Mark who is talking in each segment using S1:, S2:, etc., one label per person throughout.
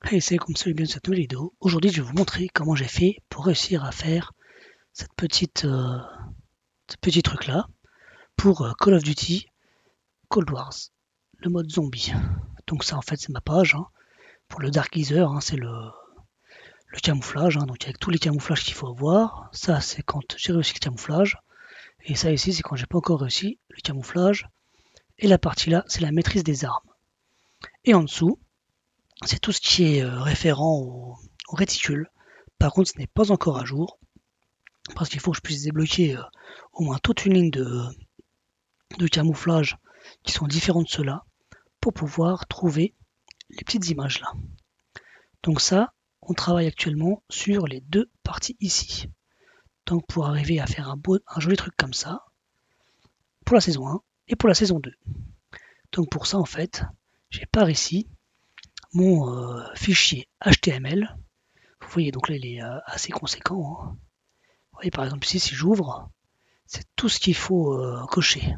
S1: Hey, c'est comme ça, bienvenue dans cette nouvelle vidéo. Aujourd'hui, je vais vous montrer comment j'ai fait pour réussir à faire cette ce petit truc là pour Call of Duty Cold Wars, le mode zombie. Donc ça, en fait, c'est ma page hein, pour le Dark Geezer, hein, c'est le camouflage, hein, donc avec tous les camouflages qu'il faut avoir. Ça, c'est quand j'ai réussi le camouflage, et ça ici, c'est quand j'ai pas encore réussi le camouflage. Et la partie là, c'est la maîtrise des armes. Et en dessous, c'est tout ce qui est référent au réticule. Par contre, ce n'est pas encore à jour. Parce qu'il faut que je puisse débloquer au moins toute une ligne de camouflage qui sont différents de ceux-là pour pouvoir trouver les petites images là. Donc ça, on travaille actuellement sur les deux parties ici. Donc pour arriver à faire un joli truc comme ça, pour la saison 1 et pour la saison 2. Donc pour ça en fait, j'ai par ici mon fichier HTML. Vous voyez donc là il est assez conséquent. Hein. Vous voyez par exemple ici si j'ouvre, c'est tout ce qu'il faut cocher.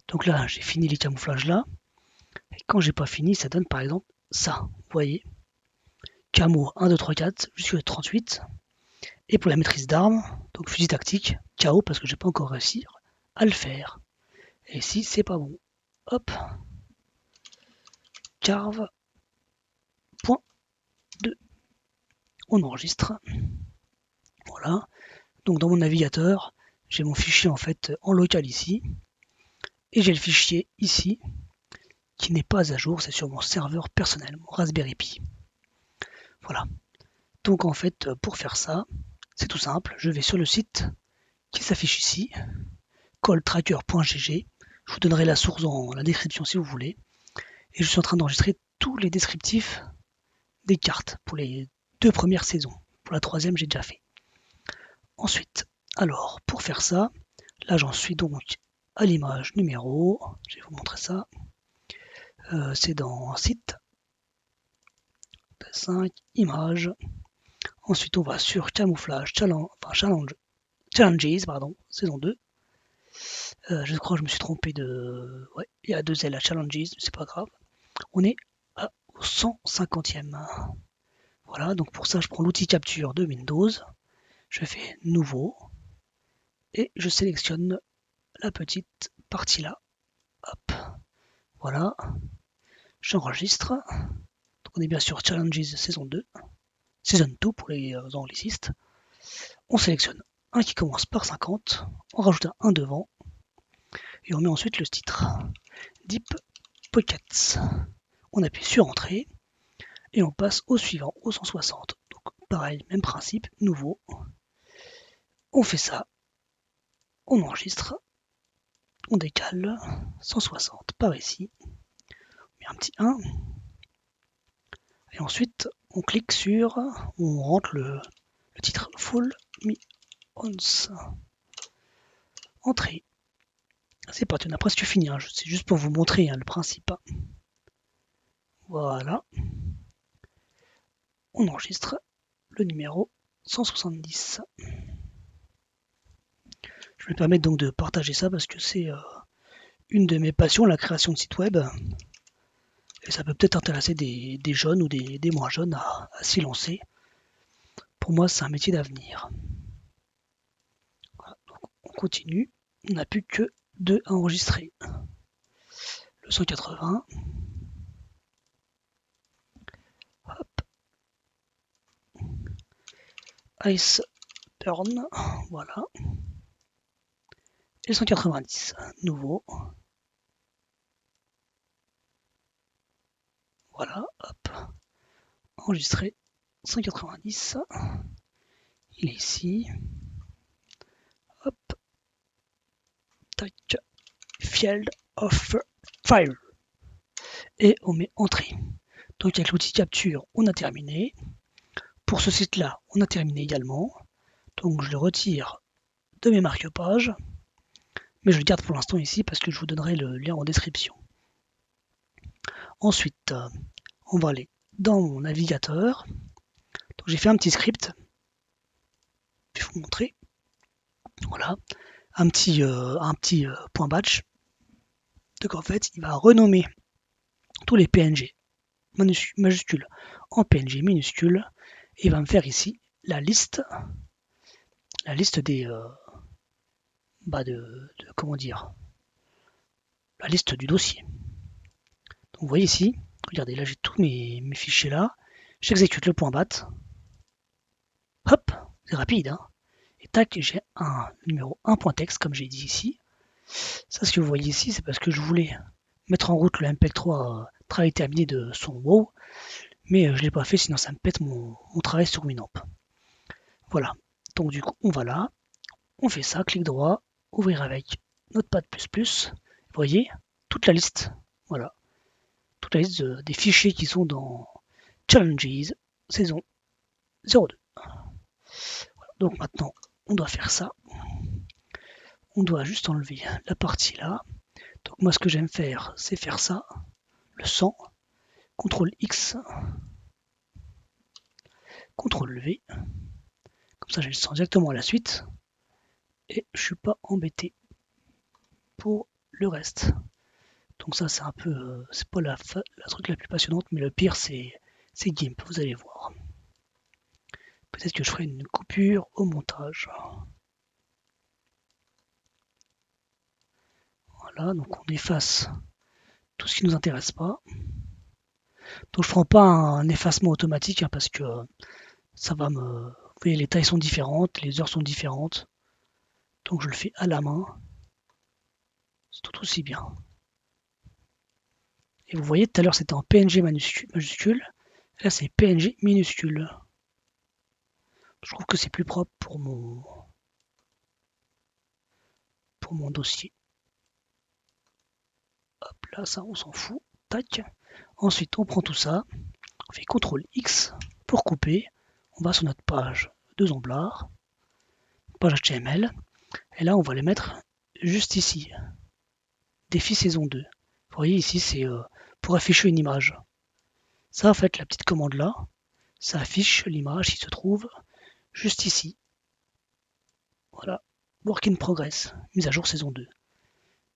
S1: Donc là j'ai fini les camouflages là. Et quand j'ai pas fini, ça donne par exemple ça. Vous voyez, camo 1, 2, 3, 4 jusqu'à 38. Et pour la maîtrise d'armes, donc fusil tactique, KO parce que j'ai pas encore réussi à le faire. Et si c'est pas bon, hop, carve, point 2. On enregistre. Voilà. Donc dans mon navigateur, j'ai mon fichier en fait en local ici. Et j'ai le fichier ici qui n'est pas à jour, c'est sur mon serveur personnel, mon Raspberry Pi. Voilà. Donc en fait, pour faire ça, c'est tout simple. Je vais sur le site qui s'affiche ici, calltracker.gg. Je vous donnerai la source dans la description si vous voulez. Et je suis en train d'enregistrer tous les descriptifs des cartes pour les deux premières saisons. Pour la troisième, j'ai déjà fait. Ensuite, alors, pour faire ça, là j'en suis donc à l'image numéro, je vais vous montrer ça. C'est dans un site, 5 images. Ensuite, on va sur camouflage, challenges, pardon, saison 2. Je crois que je me suis trompé de. Ouais, il y a 2 L à challenges, mais c'est pas grave. On est au 150e. Voilà, donc pour ça, je prends l'outil capture de Windows. Je fais nouveau et je sélectionne la petite partie là. Hop, voilà, j'enregistre. Donc on est bien sur Challenges saison 2, Season 2 pour les anglicistes. On sélectionne un qui commence par 50, on rajoute un 1 devant et on met ensuite le titre Deep Pockets. On appuie sur Entrée et on passe au suivant, au 160. Donc pareil, même principe, nouveau. On fait ça, on enregistre, on décale 160 par ici, on met un petit 1 et ensuite on clique sur, on rentre le titre Full Me Ons. Entrée. C'est parti, on a presque fini, hein. C'est juste pour vous montrer hein, le principe. Voilà. On enregistre le numéro 170. Je me permets donc de partager ça parce que c'est une de mes passions, la création de sites web. Et ça peut peut-être intéresser des jeunes ou des moins jeunes à s'y lancer. Pour moi, c'est un métier d'avenir. Voilà, donc on continue. On n'a plus que 2 à enregistrer. Le 180. Hop. Ice Burn. Voilà. Et le 190. Nouveau. Voilà. Hop. Enregistré. 190. Il est ici. Hop. Tac. Field of Fire. Et on met entrée. Donc avec l'outil capture, on a terminé. Pour ce site-là, on a terminé également. Donc je le retire de mes marque-pages. Mais je le garde pour l'instant ici parce que je vous donnerai le lien en description. Ensuite, on va aller dans mon navigateur. Donc j'ai fait un petit script. Je vais vous montrer. Voilà. Un petit point batch. Donc en fait, il va renommer tous les PNG majuscule en PNG minuscule, et il va me faire ici la liste des comment dire, la liste du dossier. Donc vous voyez ici, regardez, là j'ai tous mes fichiers là, j'exécute le point bat, hop, c'est rapide, hein, et tac, j'ai un numéro 1.text comme j'ai dit ici. Ça, ce que vous voyez ici, c'est parce que je voulais mettre en route le MPEG-3 travail terminé de son WoW, mais je ne l'ai pas fait, sinon ça me pète mon travail sur Winamp. Voilà, donc du coup, on va là, on fait ça, clic droit, ouvrir avec Notepad++, vous voyez, toute la liste, voilà, toute la liste des fichiers qui sont dans Challenges, saison 02. Voilà, donc maintenant, on doit faire ça. On doit juste enlever la partie là. Donc moi, ce que j'aime faire, c'est faire ça, le 100, CTRL X, CTRL V. Comme ça, j'ai le 100 directement à la suite. Et je suis pas embêté pour le reste. Donc ça, c'est un peu, c'est pas la truc la plus passionnante, mais le pire, c'est GIMP, vous allez voir. Peut-être que je ferai une coupure au montage. Voilà, donc on efface tout ce qui nous intéresse pas. Donc je prends pas un effacement automatique, hein, parce que ça va me... Vous voyez, les tailles sont différentes, les heures sont différentes. Donc je le fais à la main. C'est tout aussi bien. Et vous voyez, tout à l'heure c'était en PNG majuscule. Là c'est PNG minuscule. Je trouve que c'est plus propre pour mon dossier. Hop là, ça on s'en fout. Tac. Ensuite on prend tout ça. On fait CTRL X pour couper. On va sur notre page de Zomblar. Page HTML. Et là on va les mettre juste ici. Défi saison 2. Vous voyez ici c'est pour afficher une image. Ça en fait la petite commande là. Ça affiche l'image qui se trouve juste ici. Voilà, Work in Progress, mise à jour saison 2.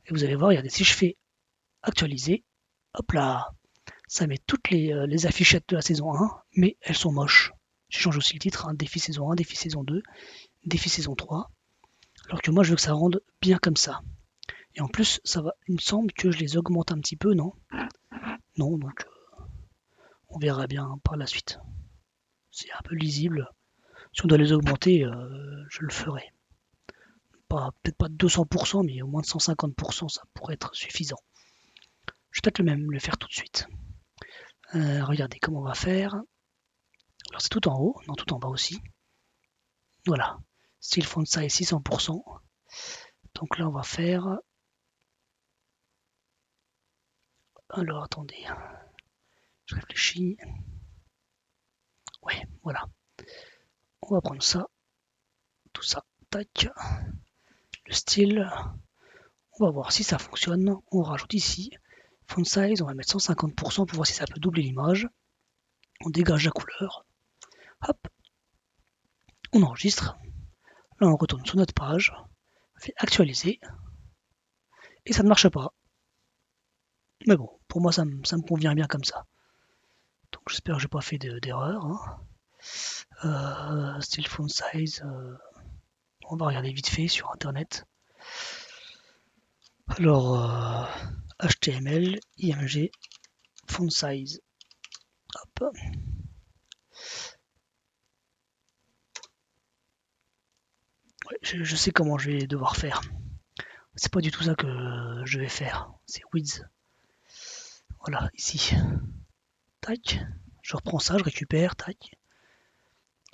S1: Et vous allez voir, regardez, si je fais actualiser, hop là, ça met toutes les affichettes de la saison 1, mais elles sont moches. J'ai changé aussi le titre, hein, défi saison 1, défi saison 2, défi saison 3. Alors que moi, je veux que ça rende bien comme ça. Et en plus, ça va, il me semble que je les augmente un petit peu, non? Non, donc on verra bien par la suite. C'est un peu lisible. Si on doit les augmenter, je le ferai. Peut-être pas de 200%, mais au moins de 150%, ça pourrait être suffisant. Je vais peut-être le faire tout de suite. Regardez comment on va faire. Alors c'est tout en haut, non tout en bas aussi. Voilà. Style font size 600%. Donc là on va faire. Alors attendez. Je réfléchis. Ouais, voilà. On va prendre ça. Tout ça. Tac. Le style. On va voir si ça fonctionne. On rajoute ici. Font size, on va mettre 150% pour voir si ça peut doubler l'image. On dégage la couleur. Hop. On enregistre. Là on retourne sur notre page. On fait actualiser. Et ça ne marche pas. Mais bon, pour moi ça me convient bien comme ça. Donc j'espère que j'ai pas fait d'erreur. Hein. Still font size. On va regarder vite fait sur internet. Alors HTML, IMG, font size. Hop. Ouais, je sais comment je vais devoir faire. C'est pas du tout ça que je vais faire. C'est width. Voilà, ici. Tac. Je reprends ça, je récupère. Tac.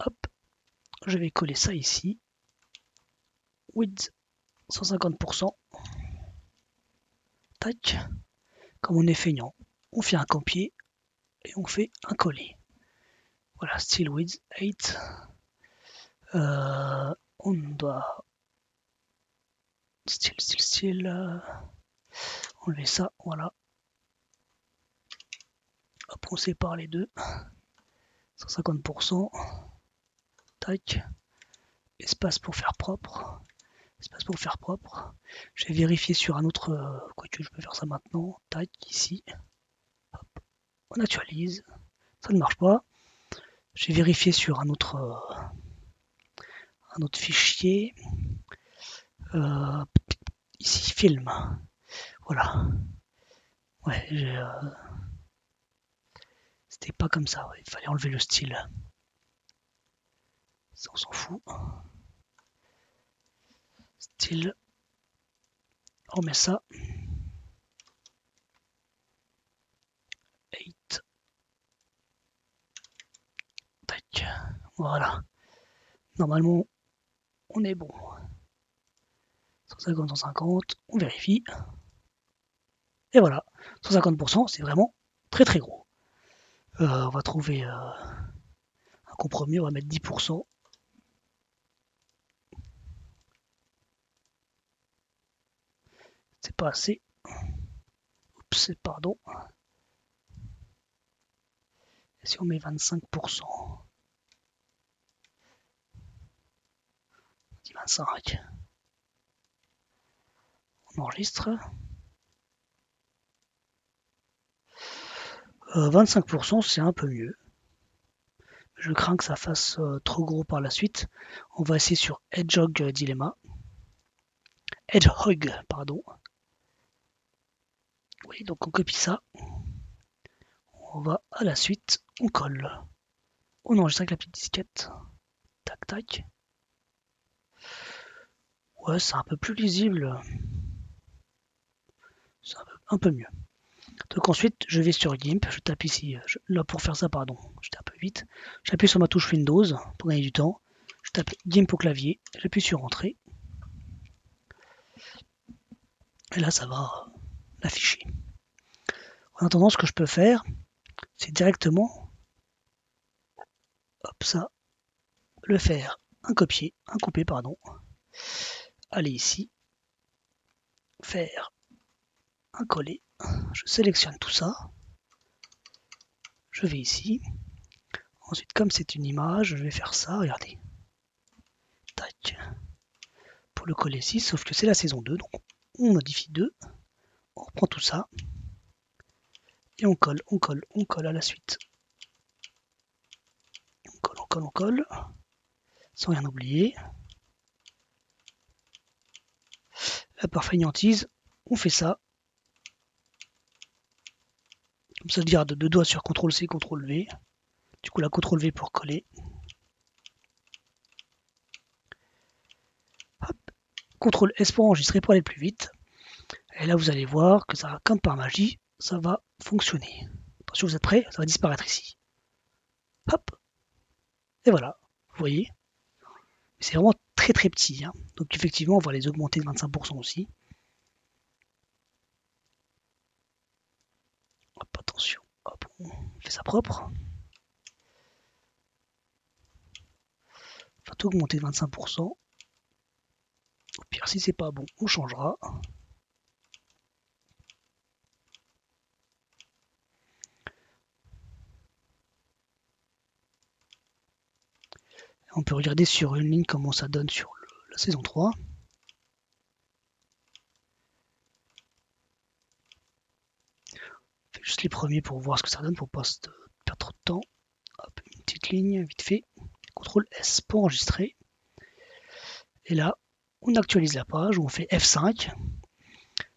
S1: Hop. Je vais coller ça ici. Width 150%. Tac. Comme on est feignant, on fait un copier et on fait un coller. Voilà, style width 8. On doit style enlever ça, voilà. Hop, on sépare les deux. 150%. Tac. Espace pour faire propre. Espace pour faire propre. Je vais vérifier sur un autre. Quoique je peux faire ça maintenant. Tac, ici. Hop. on actualise, ça ne marche pas. J'ai vérifié sur un autre fichier. Ici, film. Voilà. Ouais, c'était pas comme ça. Ouais. Il fallait enlever le style. Ça, on s'en fout. Style. On met ça. 8. Tac. Voilà. Normalement, on est bon. 150, 150. On vérifie. Et voilà. 150%, c'est vraiment très très gros. On va trouver un compromis. On va mettre 10%. C'est pas assez. Oups, pardon. Et si on met 25%, on dit 25. On enregistre. 25%, c'est un peu mieux. Je crains que ça fasse trop gros par la suite. On va essayer sur Hedgehog Dilemma. Hedgehog, pardon. Oui, donc on copie ça. On va à la suite. On colle. On enregistre avec la petite disquette. Tac, tac. Ouais, c'est un peu plus lisible. C'est un peu mieux. Donc ensuite, je vais sur GIMP. Je tape ici. Là, pour faire ça, pardon, j'étais un peu vite. J'appuie sur ma touche Windows pour gagner du temps. Je tape GIMP au clavier. J'appuie sur Entrée. Et là, ça va l'afficher. En attendant, ce que je peux faire, c'est directement, hop, ça, le faire, un coupé, pardon. Aller ici, faire un coller. Je sélectionne tout ça. Je vais ici. Ensuite, comme c'est une image, je vais faire ça, regardez. Tac. Pour le coller ici, sauf que c'est la saison 2, donc on modifie 2. On reprend tout ça. Et on colle, on colle, on colle à la suite. On colle, on colle, on colle. Sans rien oublier. La par fainéantise, on fait ça. Comme ça, je garde deux doigts sur CTRL-C, CTRL-V. Du coup, la CTRL-V pour coller. Hop. CTRL-S pour enregistrer pour aller plus vite. Et là, vous allez voir que ça, comme par magie, ça va fonctionner. Attention, vous êtes prêts? Ça va disparaître ici. Hop. Et voilà. Vous voyez? C'est vraiment très très petit. Hein. Donc effectivement, on va les augmenter de 25% aussi. Hop, attention. Hop, on fait ça propre. On va tout augmenter de 25%. Au pire, si c'est pas bon, on changera. On peut regarder sur une ligne comment ça donne sur la saison 3. On fait juste les premiers pour voir ce que ça donne, pour pas perdre trop de temps. Hop, une petite ligne, vite fait. CTRL S pour enregistrer. Et là, on actualise la page, on fait F5.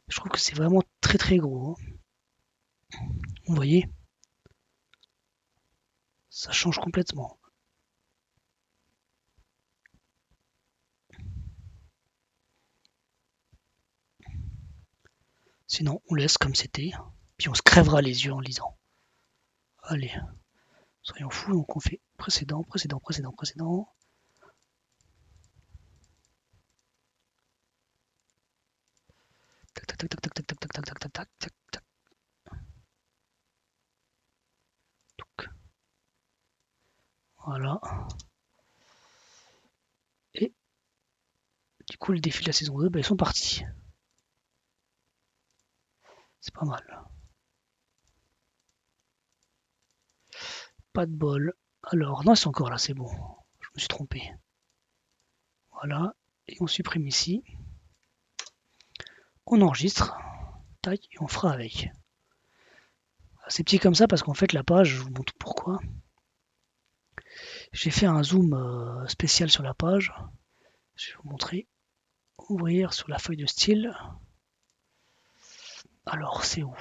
S1: Je trouve que c'est vraiment très très gros. Hein. Vous voyez? Ça change complètement. Sinon, on laisse comme c'était. Puis on se crèvera les yeux en lisant. Allez, soyons fous, donc on fait précédent, précédent, précédent, précédent. Tac, tac, tac, tac, tac, tac, tac, tac, tac, tac, tac, tac, tac. Donc, voilà. Et du coup, le défi de la saison 2, bah, ils sont partis. C'est pas mal. Pas de bol. Alors, non, ils sont encore là, c'est bon. Je me suis trompé. Voilà. Et on supprime ici. On enregistre. Tac, et on fera avec. C'est petit comme ça parce qu'en fait la page, je vous montre pourquoi. J'ai fait un zoom spécial sur la page. Je vais vous montrer. Ouvrir sur la feuille de style. Alors c'est où?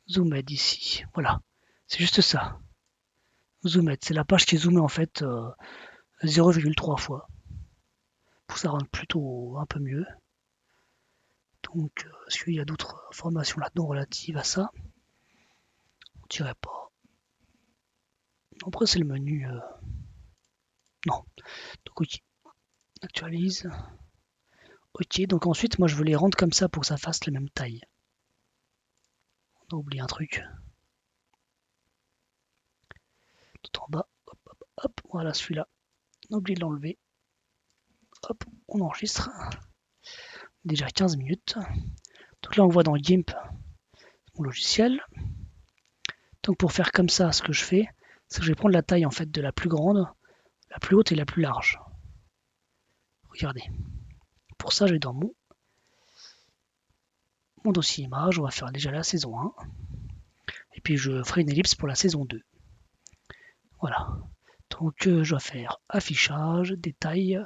S1: Zoomed ici. Voilà. C'est juste ça. Zoomed. C'est la page qui est zoomée en fait 0,3 fois. Pour que ça rende plutôt un peu mieux. Donc, est-ce qu'il y a d'autres informations là-dedans relatives à ça? On dirait pas. Après, c'est le menu. Non. Donc, ok. Actualise. Ok. Donc, ensuite, moi, je veux les rendre comme ça pour que ça fasse la même taille. On a oublié un truc. Tout en bas. Hop, hop, hop. Voilà celui-là. On a oublié de l'enlever. Hop. On enregistre. Déjà 15 minutes. Donc là, on voit dans GIMP mon logiciel. Donc, pour faire comme ça, ce que je fais, c'est que je vais prendre la taille en fait de la plus grande, la plus haute et la plus large. Regardez. Pour ça, je vais dans mon dossier image, on va faire déjà la saison 1. Et puis je ferai une ellipse pour la saison 2. Voilà. Donc je vais faire affichage, détail.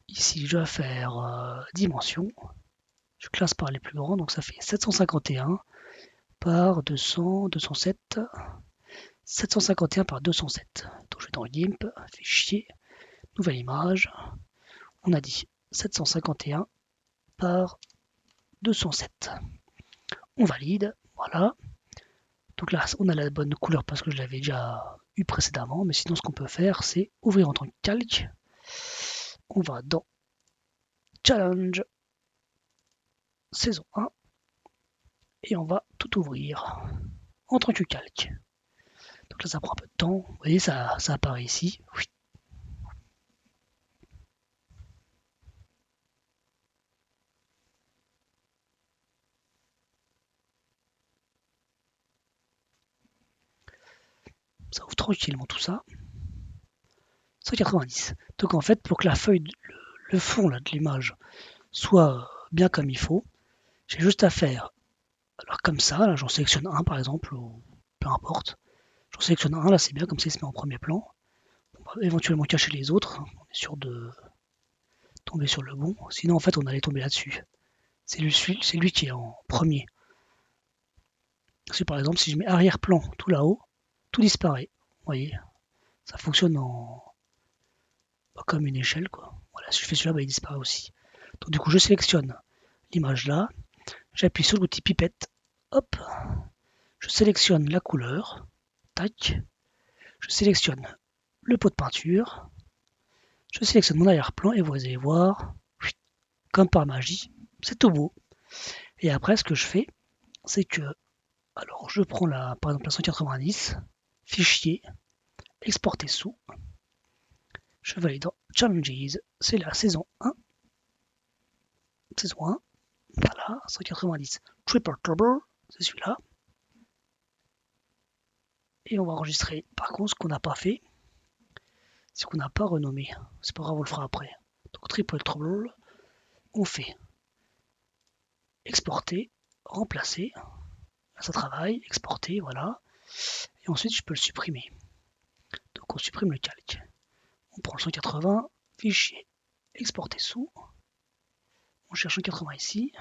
S1: Ici je vais faire dimension. Je classe par les plus grands, donc ça fait 751 par 200, 207. 751 par 207. Donc je vais dans GIMP, fichier, nouvelle image. On a dit 751 par 207. On valide, voilà. Donc là, on a la bonne couleur parce que je l'avais déjà eu précédemment. Mais sinon, ce qu'on peut faire, c'est ouvrir en tant que calque. On va dans Challenge, saison 1. Et on va tout ouvrir en tant que calque. Donc là, ça prend un peu de temps. Vous voyez, ça apparaît ici. Oui. Ça ouvre tranquillement tout ça. 190. Donc en fait, pour que la feuille, le fond là, de l'image soit bien comme il faut, j'ai juste à faire, alors comme ça, là j'en sélectionne un par exemple, ou peu importe. J'en sélectionne un, là c'est bien, comme ça il se met en premier plan. On va éventuellement cacher les autres, on est sûr de tomber sur le bon. Sinon en fait on allait tomber là-dessus. C'est lui qui est en premier. Parce que par exemple si je mets arrière-plan tout là-haut, tout disparaît. Vous voyez, ça fonctionne comme une échelle quoi. Voilà, si je fais celui-là, bah, il disparaît aussi. Donc du coup je sélectionne l'image là, j'appuie sur l'outil pipette, hop, je sélectionne la couleur, tac, je sélectionne le pot de peinture, je sélectionne mon arrière-plan et vous allez voir, comme par magie, c'est tout beau. Et après, ce que je fais, c'est que, alors je prends par exemple la 190, fichier, exporter sous, je vais aller dans Challenges, c'est la saison 1, voilà, 190, Triple Trouble, c'est celui-là. Et on va enregistrer, par contre, ce qu'on n'a pas fait, c'est qu'on n'a pas renommé. C'est pas grave, on le fera après. Donc Triple Trouble, on fait exporter, remplacer, ça travaille, exporter, voilà. Et ensuite, je peux le supprimer. Donc on supprime le calque. On prend le 180, fichier, exporter sous. On cherche un 80 ici,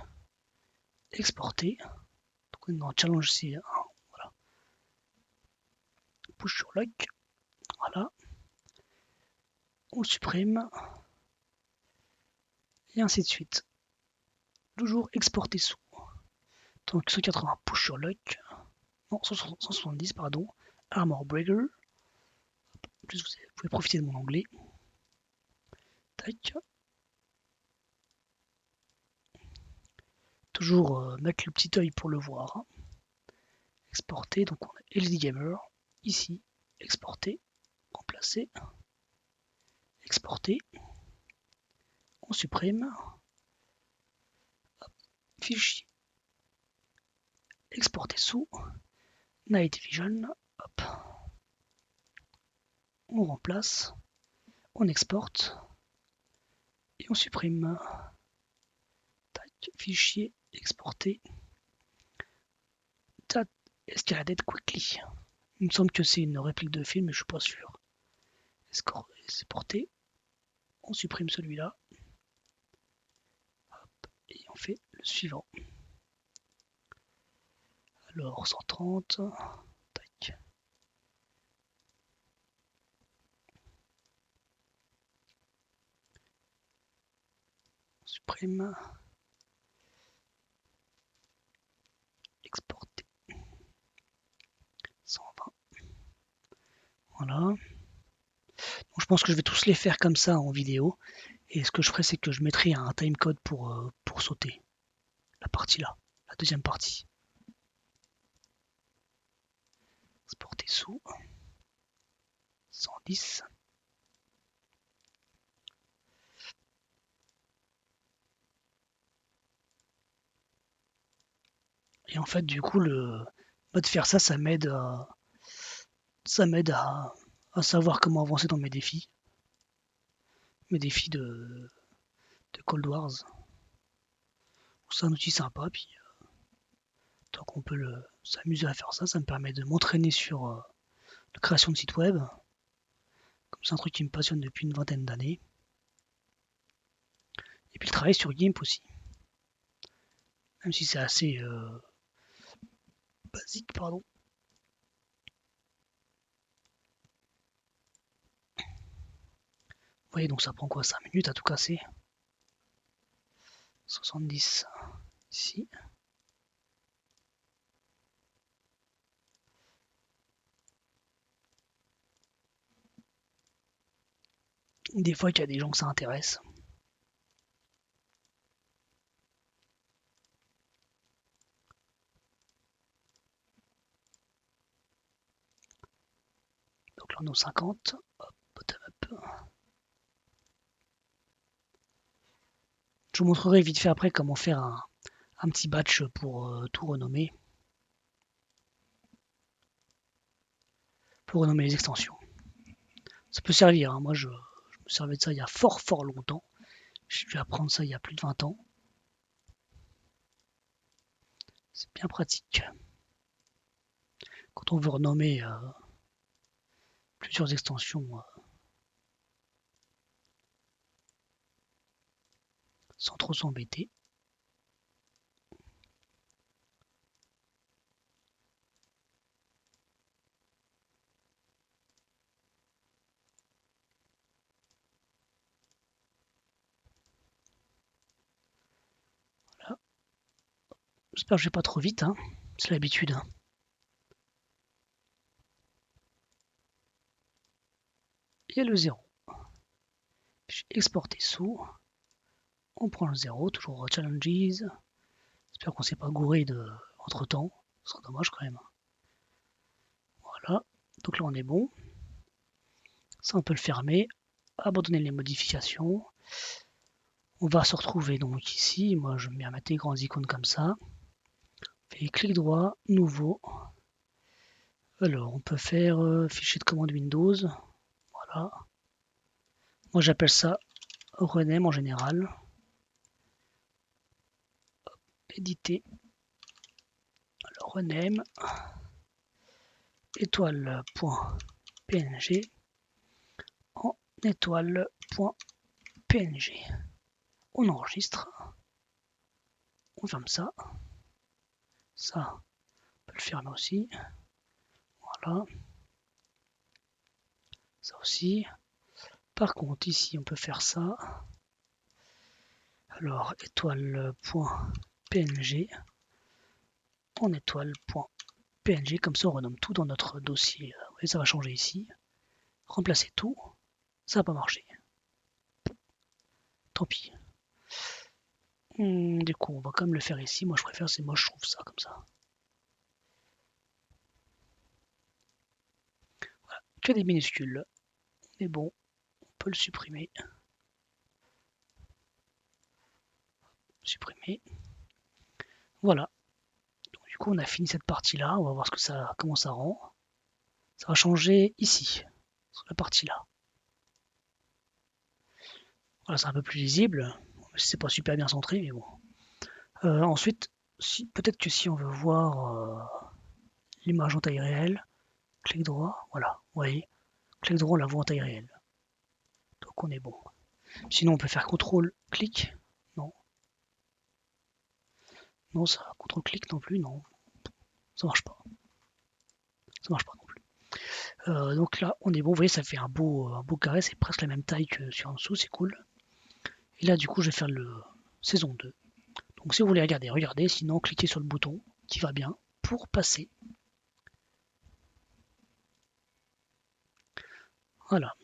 S1: exporter. Donc on est dans challenge ici, voilà. Push sur lock, voilà. On le supprime. Et ainsi de suite. Toujours exporter sous. Donc 180 push sur lock. Non, 170, pardon. Armor Breaker. Plus vous pouvez profiter de mon anglais. Tac. Toujours mettre le petit œil pour le voir. Exporter, donc on a LD Gamer. Ici, exporter, remplacer, exporter. On supprime. Hop, fichier. Exporter sous. Night Vision. Hop. On remplace. On exporte. Et on supprime. Tac, fichier, exporter. That escalated quickly. Il me semble que c'est une réplique de film, mais je suis pas sûr. Exporter. On supprime celui-là. Et on fait le suivant. Alors 130. Tac. On supprime. Exporter. 120. Voilà. Donc, je pense que je vais tous les faire comme ça en vidéo. Et ce que je ferai, c'est que je mettrai un timecode pour sauter la partie là, la deuxième partie. Exporter sous 110. Et en fait, du coup, le de faire ça, ça m'aide à savoir comment avancer dans mes défis de Cold Wars. C'est un outil sympa, puis tant qu'on peut s'amuser à faire ça, ça me permet de m'entraîner sur la création de sites web. Comme c'est un truc qui me passionne depuis une vingtaine d'années. Et puis le travail sur GIMP aussi. Même si c'est assez basique, pardon. Vous voyez, donc ça prend quoi, 5 minutes à tout casser. 70 ici. Des fois qu'il y a des gens que ça intéresse. Donc là on est aux 50. Hop, bottom up. Je vous montrerai vite fait après comment faire un petit batch pour tout renommer. Pour renommer les extensions. Ça peut servir, hein. Moi je me servais de ça il y a fort longtemps. J'ai dû apprendre ça il y a plus de 20 ans. C'est bien pratique. Quand on veut renommer plusieurs extensions sans trop s'embêter. Voilà. J'espère que je vais pas trop vite, hein. C'est l'habitude. Hein. Et le 0. Puis exporter sous. On prend le 0, toujours challenges. J'espère qu'on s'est pas gouré entre temps. Ce serait dommage quand même. Voilà. Donc là on est bon. Ça on peut le fermer. Abandonner les modifications. On va se retrouver donc ici. Moi je mets à mettre des grandes icônes comme ça. Et clic droit, nouveau. Alors on peut faire fichier de commande Windows. Voilà. Moi j'appelle ça rename en général. Éditer. Alors rename. Étoile.png en étoile.png. On enregistre. On ferme ça. Ça, on peut le fermer aussi. Voilà. Ça aussi. Par contre, ici, on peut faire ça. Alors, étoile.png en étoile.png. Comme ça, on renomme tout dans notre dossier. Vous voyez, ça va changer ici. Remplacer tout. Ça va pas marcher. Tant pis. Du coup, on va quand même le faire ici. Moi, je préfère, c'est moche, je trouve ça comme ça. Voilà. Que des minuscules. Mais bon, on peut le supprimer. Supprimer. Voilà. Donc, du coup, on a fini cette partie-là. On va voir comment ça rend. Ça va changer ici, sur la partie là. Voilà, c'est un peu plus lisible. C'est pas super bien centré, mais bon. Ensuite, peut-être que si on veut voir l'image en taille réelle, clic droit, voilà, vous voyez, clic droit, on la voit en taille réelle. Donc on est bon. Sinon, on peut faire CTRL-clic. Non, non, ça, CTRL-clic non plus, non, ça marche pas. Ça marche pas non plus. Donc là, on est bon. Vous voyez, ça fait un beau carré. C'est presque la même taille que sur en dessous. C'est cool. Et là, du coup, je vais faire le saison 2. Donc si vous voulez regarder, regardez. Sinon, cliquez sur le bouton qui va bien pour passer. Voilà.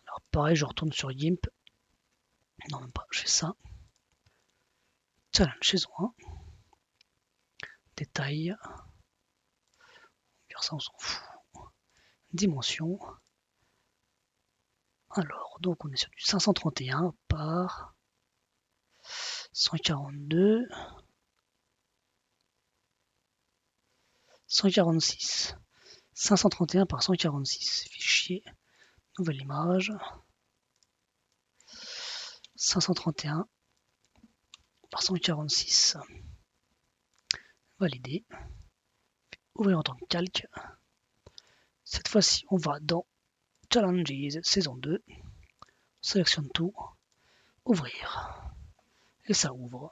S1: Alors pareil, je retourne sur GIMP. Non, même pas. Je fais ça. Challenge saison 1. Détail. Faire ça, on s'en fout. Dimension. Alors, donc on est sur du 531 par 142. 146. 531 par 146. Fichier. Nouvelle image. 531 par 146. Valider. Ouvrir en tant que calque. Cette fois-ci, on va dans Challenges saison 2. On sélectionne tout. Ouvrir. Et ça ouvre.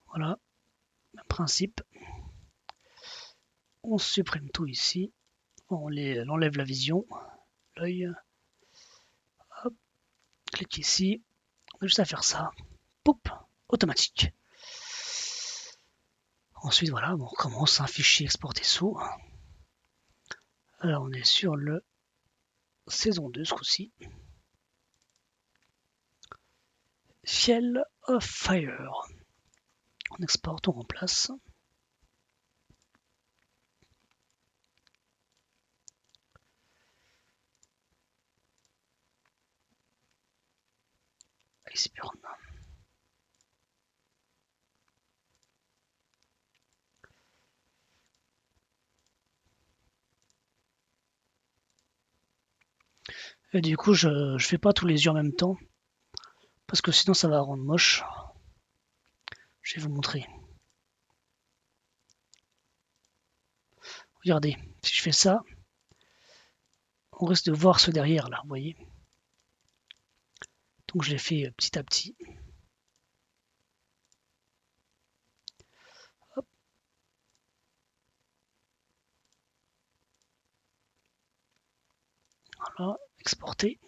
S1: Voilà. Même principe. On supprime tout ici. On enlève la vision. L'œil. Hop. Clique ici. On a juste à faire ça. Poup. Automatique. Ensuite, voilà, on recommence un fichier exporté sous. Alors, on est sur le saison 2 ce coup-ci. Fiel of Fire. On exporte, on remplace. Iceburn. Et du coup, je fais pas tous les yeux en même temps, parce que sinon ça va rendre moche. Je vais vous montrer. Regardez, si je fais ça, on risque de voir ce derrière là, vous voyez. Donc je l'ai fait petit à petit. Hop. Voilà, exporter.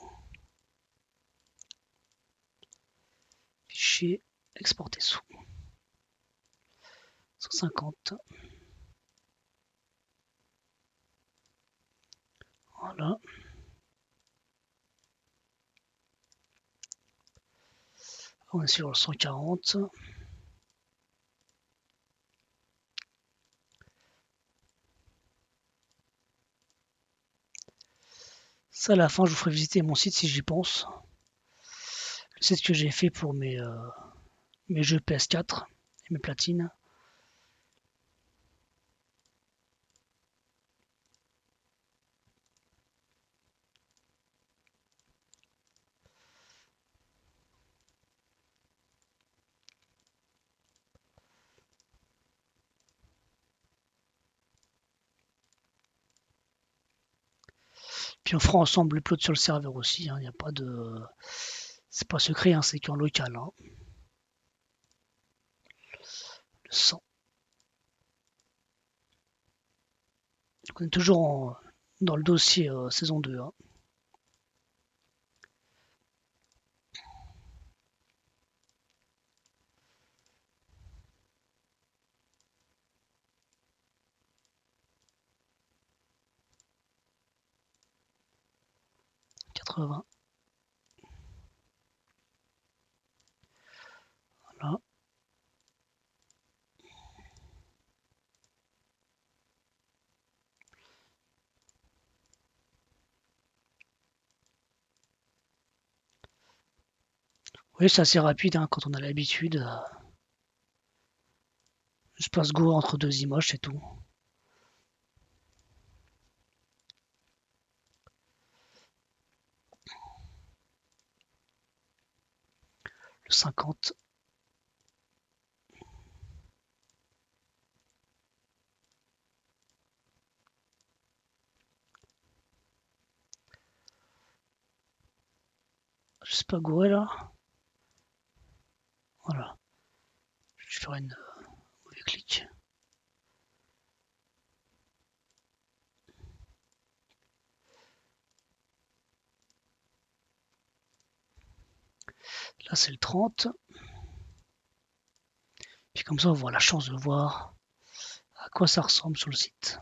S1: Fichier, exporter sous. 150. Voilà. On est sur le 140. Ça, à la fin, je vous ferai visiter mon site si j'y pense. Le site que j'ai fait pour mes jeux PS4 et mes platines. Puis on fera ensemble l'upload sur le serveur aussi. Il n'y a pas de. C'est pas secret, hein, c'est qu'en local. Hein. Le 100. Donc on est toujours dans le dossier saison 2. Hein. 80. Voilà. Oui, c'est assez rapide hein, quand on a l'habitude. Je passe go entre deux images, c'est tout. Le 50. Je sais pas go là. Voilà. Je vais faire une mauvais clic. Là, c'est le 30. Puis comme ça, on va avoir la chance de voir à quoi ça ressemble sur le site.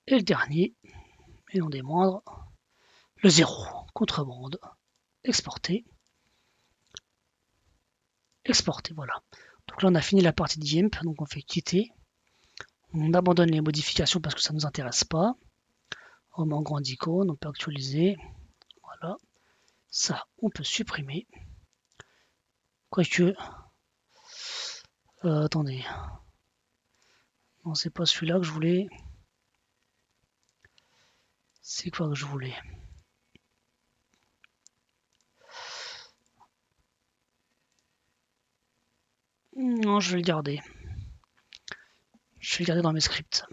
S1: Et le dernier, mais non des moindres, le 0. Contrebande. Exporter. Exporter, voilà. Donc là, on a fini la partie de GIMP, donc on fait quitter. On abandonne les modifications parce que ça ne nous intéresse pas. On met en grande icône, on peut actualiser. Voilà. Ça, on peut supprimer. Quoique. Attendez. Non, c'est pas celui-là que je voulais. C'est quoi que je voulais? Non, je vais le garder. Je vais le garder dans mes scripts.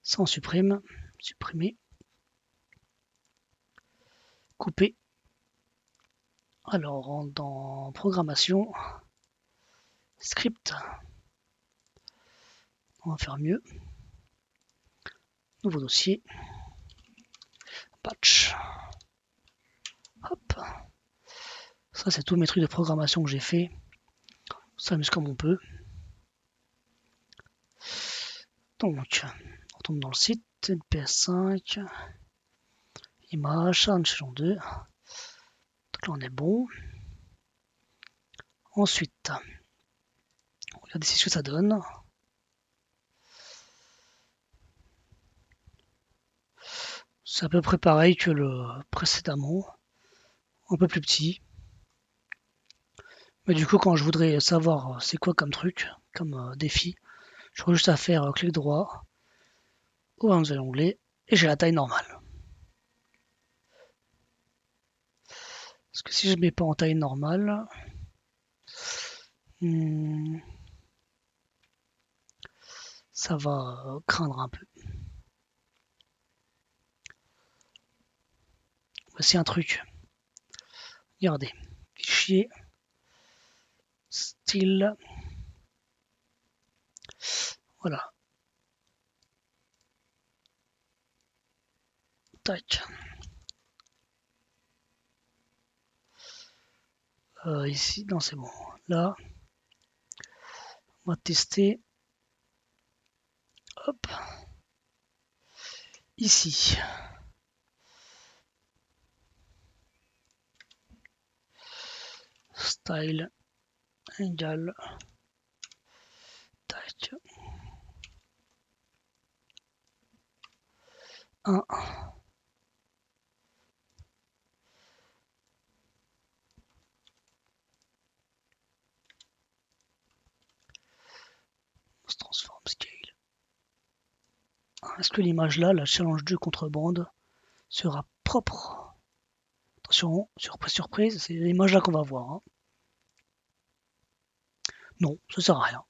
S1: Ça, on supprime. Supprimer. Couper. Alors, dans programmation, script, on va faire mieux. Nouveau dossier. Patch. Hop. Ça, c'est tous mes trucs de programmation que j'ai fait. On s'amuse comme on peut. Donc, on tombe dans le site, PS5, image, en 2. Donc là, on est bon. Ensuite, on regarde ici ce que ça donne. C'est à peu près pareil que le précédemment, un peu plus petit. Mais du coup, quand je voudrais savoir c'est quoi comme truc, comme défi, j'aurais juste à faire clic droit, ou un nouvel onglet, et j'ai la taille normale. Parce que si je ne mets pas en taille normale, ça va craindre un peu. Voici un truc. Regardez. Fichier. Style. Voilà. Tac. Ici, non, c'est bon. Là, on va tester. Hop. Ici. Style égale. Tac. 1. On se transforme scale. Est-ce que l'image là, la challenge 2 contrebande, sera propre? Attention, surprise, surprise, c'est l'image là qu'on va voir. Hein. Non, ça sert à rien.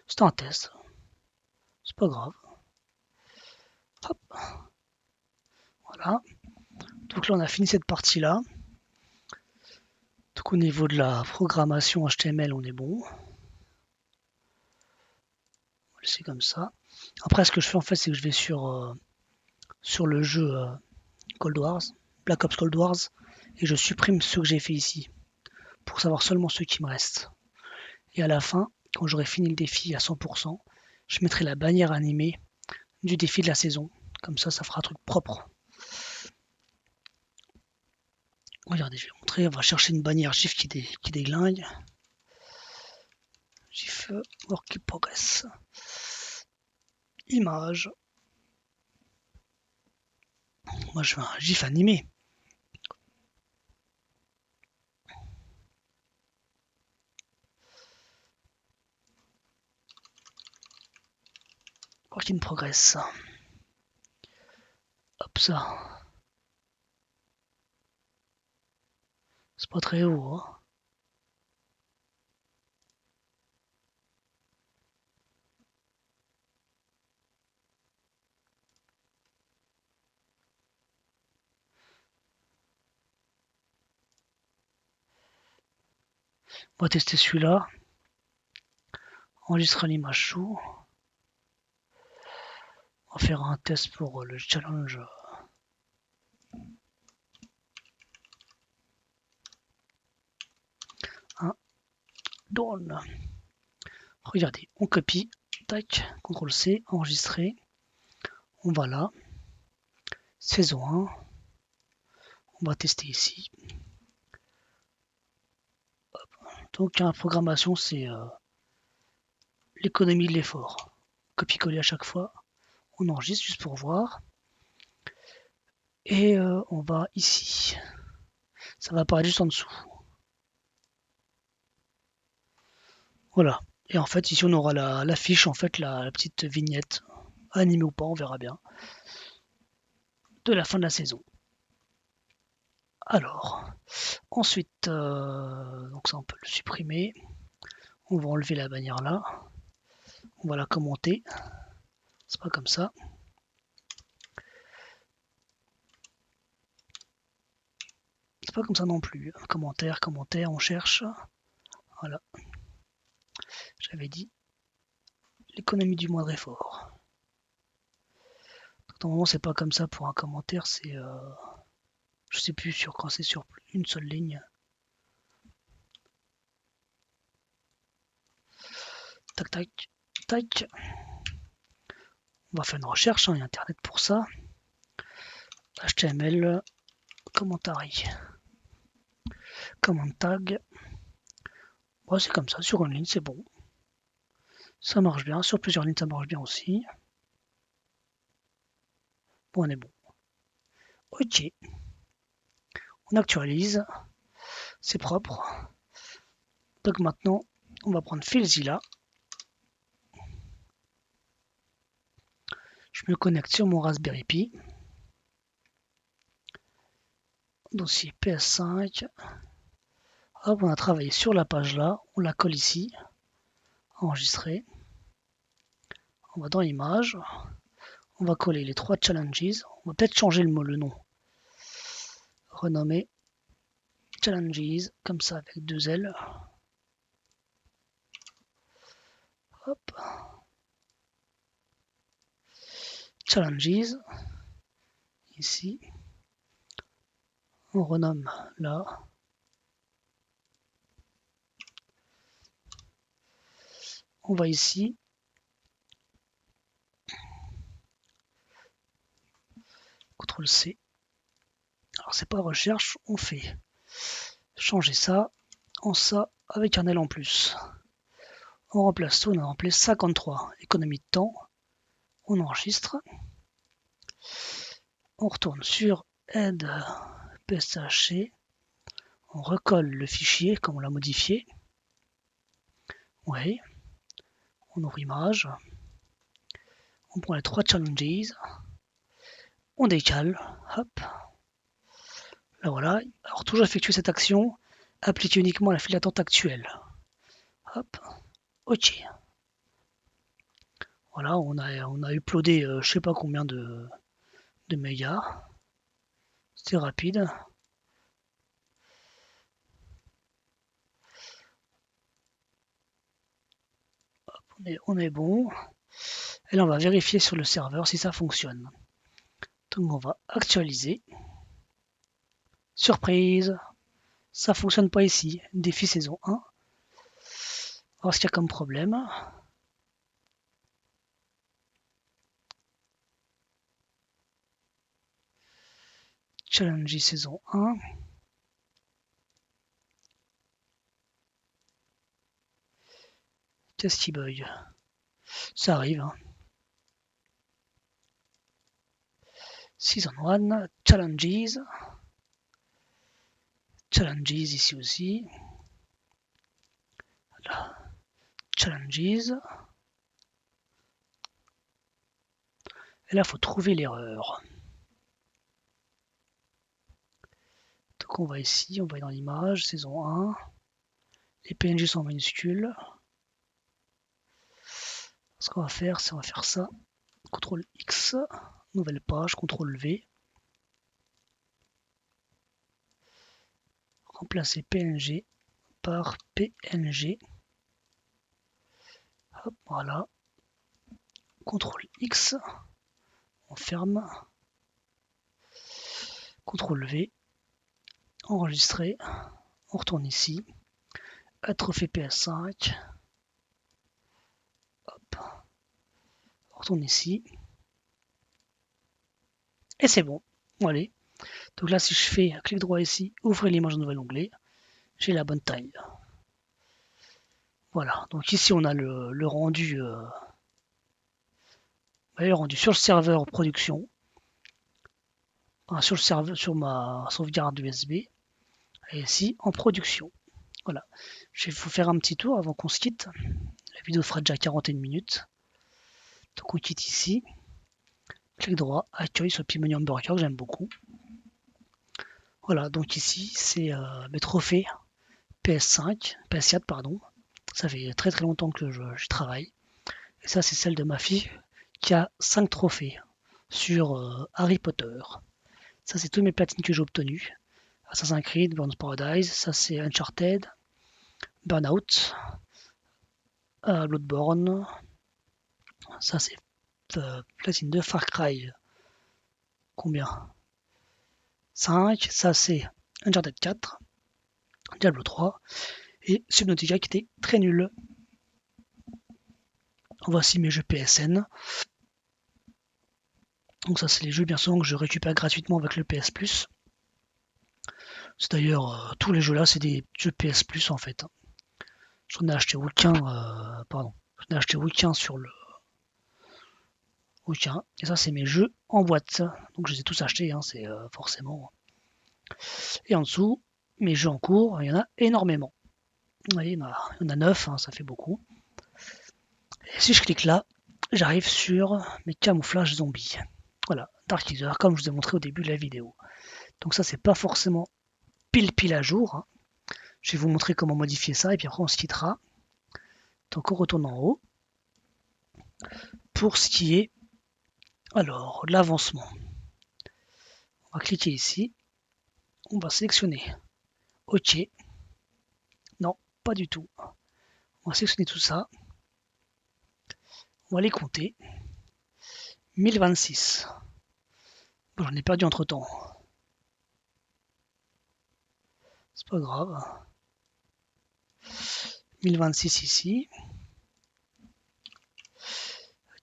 S1: C'est un test. C'est pas grave. Hop. Voilà. Donc là, on a fini cette partie-là. Donc au niveau de la programmation HTML, on est bon. C'est comme ça. Après, ce que je fais en fait, c'est que je vais sur le jeu Cold Wars, Black Ops Cold Wars, et je supprime ceux que j'ai fait ici, pour savoir seulement ceux qui me restent. Et à la fin, quand j'aurai fini le défi à 100%, je mettrai la bannière animée du défi de la saison. Comme ça fera un truc propre. Regardez, je vais montrer, on va chercher une bannière GIF qui déglingue. GIF Work in Progress. Image. Moi je veux un GIF animé. Work in Progress. Hop ça. C'est pas très haut. Hein. On va tester celui-là. Enregistrer l'image sous. On va faire un test pour le challenge. Un drone. Regardez, on copie. Tac, CTRL C, enregistrer. On va là. Saison 1. On va tester ici. Hop. Donc la programmation, c'est l'économie de l'effort. Copier-coller à chaque fois. On enregistre juste pour voir. Et on va ici. Ça va apparaître juste en dessous. Voilà. Et en fait, ici, on aura la fiche, en fait, la petite vignette, animée ou pas, on verra bien, de la fin de la saison. Alors, ensuite, donc ça, on peut le supprimer. On va enlever la bannière là. On va la commenter. C'est pas comme ça. C'est pas comme ça non plus. Commentaire, commentaire, on cherche. Voilà. J'avais dit l'économie du moindre effort. Normalement, c'est pas comme ça pour un commentaire, c'est. Je sais plus sur quand c'est sur une seule ligne. Tac, tac, tac. On va faire une recherche, hein, il y a internet pour ça. HTML, commentary, comment tag. Bon, c'est comme ça, sur une ligne, c'est bon. Ça marche bien, sur plusieurs lignes, ça marche bien aussi. Bon, on est bon. Ok. On actualise. C'est propre. Donc maintenant, on va prendre FileZilla. Je me connecte sur mon Raspberry Pi. Dossier PS5. Hop, on a travaillé sur la page là. On la colle ici. Enregistrer. On va dans Images. On va coller les 3 challenges. On va peut-être changer le nom. Renommer challenges, comme ça avec 2 L. Hop. Challenges. Ici. On renomme là. On va ici. CTRL C. Alors c'est pas recherche, on fait changer ça en ça avec un L en plus. On remplace tout, on a remplacé 53. Économie de temps. On enregistre. On retourne sur aide PSHC. On recolle le fichier comme on l'a modifié. Oui. On ouvre image. On prend les 3 challenges. On décale. Hop. Là voilà. Alors toujours effectuer cette action. Appliquer uniquement la file d'attente actuelle. Hop. Ok. Voilà, on a uploadé je sais pas combien de mégas. C'était rapide. Hop, on est bon. Et là, on va vérifier sur le serveur si ça fonctionne. Donc, on va actualiser. Surprise, ça fonctionne pas ici. Défi saison 1. Alors, ce qu'il y a comme problème. Challenge saison 1. Testy Boy. Ça arrive. Hein. Season 1. Challenges. Challenges ici aussi. Voilà. Challenges. Et là, il faut trouver l'erreur. Donc on va ici, on va dans l'image, saison 1. Les PNG sont minuscules. Ce qu'on va faire, c'est on va faire ça. CTRL X, nouvelle page, CTRL V. Remplacer PNG par PNG. Hop, voilà. CTRL X. On ferme. CTRL V. Enregistrer. On retourne ici. Atrophy PS5. Hop. On retourne ici. Et c'est bon. Allez. Donc là, si je fais un clic droit ici, ouvrir l'image dans un nouvel onglet, j'ai la bonne taille. Voilà. Donc ici, on a le rendu, le rendu sur le serveur production, sur le serveur, sur ma sauvegarde USB, et ici en production. Voilà. Je vais vous faire un petit tour avant qu'on se quitte. La vidéo fera déjà 41 minutes. Donc on quitte ici. Clic droit, accueil sur le petit menu hamburger que j'aime beaucoup. Voilà, donc ici c'est mes trophées PS5, PS4 pardon. Ça fait très très longtemps que je travaille. Et ça c'est celle de ma fille qui a 5 trophées sur Harry Potter. Ça c'est tous mes platines que j'ai obtenues. Assassin's Creed, Burns Paradise, ça c'est Uncharted, Burnout, Bloodborne, ça c'est platine de Far Cry. Combien 5, ça c'est Uncharted 4, Diablo 3 et Subnautica qui était très nul. Voici mes jeux PSN. Donc ça c'est les jeux bien souvent que je récupère gratuitement avec le PS Plus. C'est d'ailleurs tous les jeux là c'est des jeux PS Plus en fait. J'en ai acheté aucun, j'en ai acheté aucun sur le aucun. Et ça c'est mes jeux en boîte. Donc je les ai tous achetés, hein, c'est forcément. Et en dessous, mes jeux en cours, il y en a énormément. Vous voyez, il y en a 9, hein, ça fait beaucoup. Et si je clique là, j'arrive sur mes camouflages zombies. Voilà, Dark Teaser, comme je vous ai montré au début de la vidéo. Donc ça, c'est pas forcément pile à jour. Hein. Je vais vous montrer comment modifier ça, et puis après on se quittera. Donc on retourne en haut. Pour ce qui est, alors, l'avancement. On va cliquer ici. On va sélectionner OK. Non, pas du tout. On va sélectionner tout ça. On va les compter. 1026. Bon, j'en ai perdu entre temps. C'est pas grave. 1026 ici.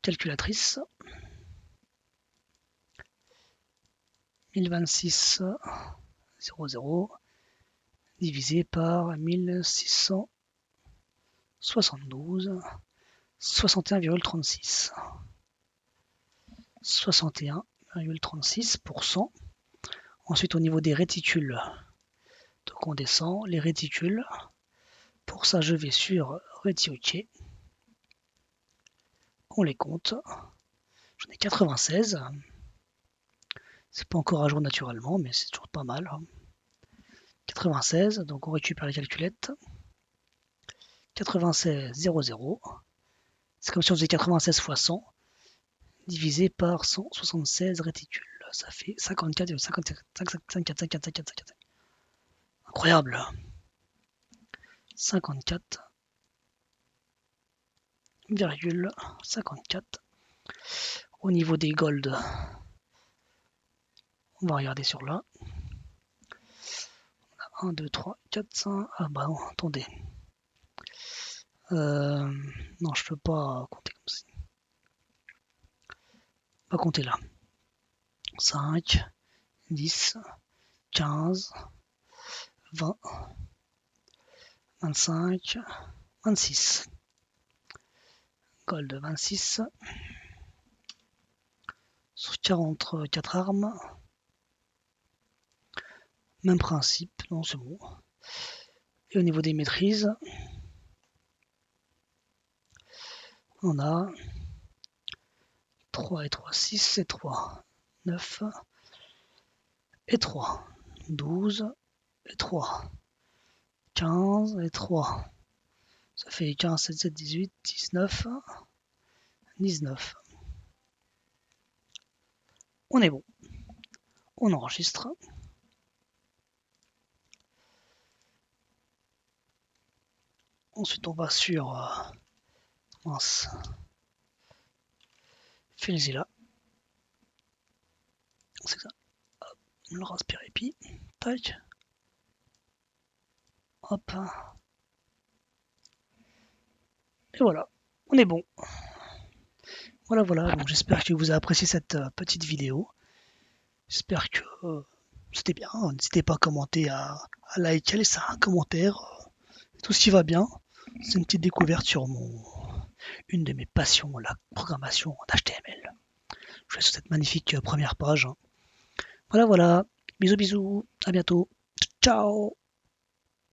S1: Calculatrice. 1026 00 divisé par 1672 61,36. 61,36%. Ensuite, au niveau des réticules, donc on descend les réticules. Pour ça, je vais sur Réti-OK. On les compte. J'en ai 96. C'est pas encore à jour naturellement, mais c'est toujours pas mal. 96, donc on récupère les calculettes. 96, 00. C'est comme si on faisait 96 fois 100 divisé par 176 réticules. Ça fait 54, 54. Incroyable. 54,54. Au niveau des gold, on va regarder sur là. 1, 2, 3, 4, 5. Ah bah non, attendez. Non, je peux pas compter comme ça. On va compter là. 5, 10, 15, 20, 25, 26. Gold 26. Sur 44 armes. Même principe, non c'est bon. Et au niveau des maîtrises, on a 3 et 3, 6 et 3, 9 et 3, 12 et 3, 15 et 3. Ça fait 15, 7, 7, 18, 19, 19. On est bon. On enregistre. Ensuite, on va sur mince. Filzilla. C'est ça. Hop, le Raspberry Pi. Tac. Hop. Et voilà. On est bon. Voilà. Donc j'espère que vous avez apprécié cette petite vidéo. J'espère que c'était bien. N'hésitez pas à commenter, à liker, à laisser un commentaire. Tout ce qui va bien. C'est une petite découverte sur une de mes passions, la programmation en HTML. Je vous laisse sur cette magnifique première page. Voilà. Bisous. À bientôt. Ciao.